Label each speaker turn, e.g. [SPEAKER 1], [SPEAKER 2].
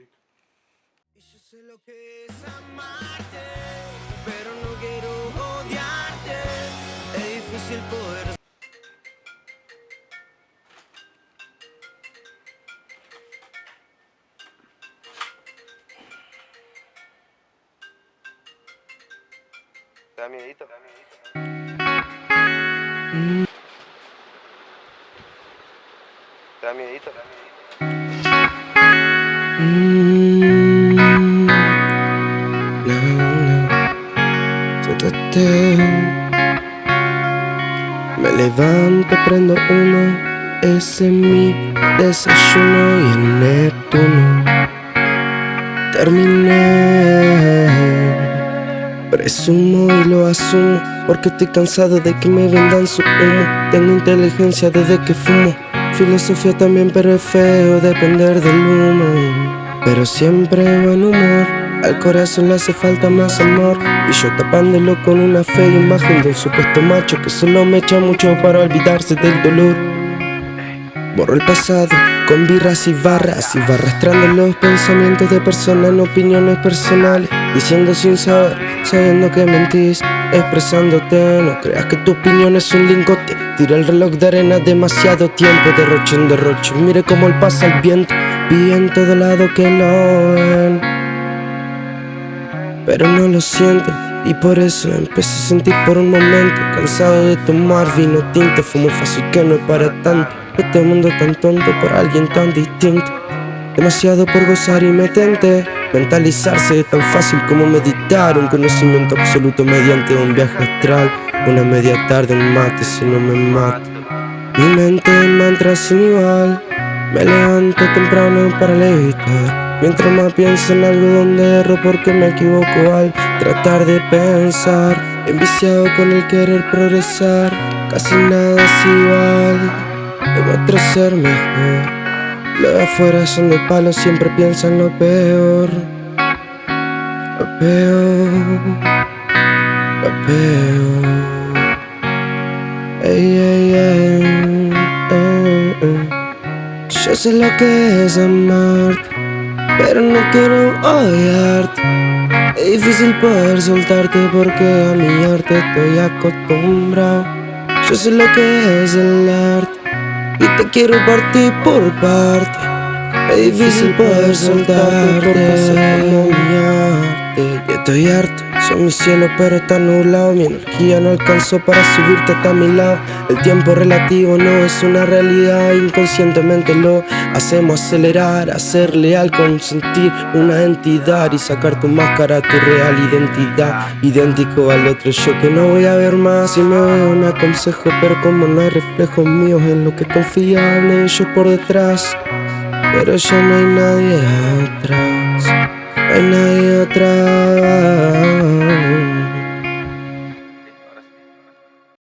[SPEAKER 1] Y yo sé lo que es amarte, pero no quiero odiarte. Es difícil poder.
[SPEAKER 2] ¿Te da miedito? ¿Te da miedito?
[SPEAKER 1] Me levanto, prendo uno, ese es mi desayuno y en Neptuno terminé. Presumo y lo asumo, porque estoy cansado de que me vendan su humo. Tengo inteligencia desde que fumo, filosofía también, pero es feo depender del humo. Pero siempre buen humor, al corazón le hace falta más amor. Y yo tapándolo con una fea imagen de un supuesto macho que solo me echa mucho para olvidarse del dolor. Borro el pasado con birras y barras, y va arrastrando los pensamientos de personas en opiniones personales, diciendo sin saber, sabiendo que mentís, expresándote. No creas que tu opinión es un lingote. Tira el reloj de arena, demasiado tiempo, derroche en derroche. Mire cómo él pasa el viento, vi en todo lado que lo ven, pero no lo sienten. Y por eso empecé a sentir por un momento, cansado de tomar vino tinto. Fumo fácil que no es para tanto, este mundo tan tonto por alguien tan distinto. Demasiado por gozar y me tenté. Mentalizarse es tan fácil como meditar, un conocimiento absoluto mediante un viaje astral. Una media tarde en mate si no me mata. Mi mente en mantra sin igual. Me levanto temprano para levitar, mientras más pienso en algo donde erro porque me equivoco al tratar de pensar. Enviciado con el querer progresar, casi nada es igual. Debo ser mejor. Los de afuera son de palo, siempre piensan lo peor. Lo peor. Lo peor. Ey, ey, ey, ey, ey. Yo sé lo que es amarte, pero no quiero odiarte. Es difícil poder soltarte porque a mi arte estoy acostumbrado. Yo sé lo que es el arte y te quiero parte por parte. Es difícil poder soltarte porque soy como mi arte. Y estoy harto, soy mi cielo pero está nublado. Mi energía no alcanzó para subirte hasta mi lado. El tiempo relativo no es una realidad, inconscientemente lo hacemos acelerar. Hacer leal, consentir una entidad y sacar tu máscara, tu real identidad. Idéntico al otro yo que no voy a ver más. Si me veo me aconsejo, pero como no hay reflejos míos en lo que es confiable, yo por detrás. Pero ya no hay nadie atrás, no hay nadie atrás.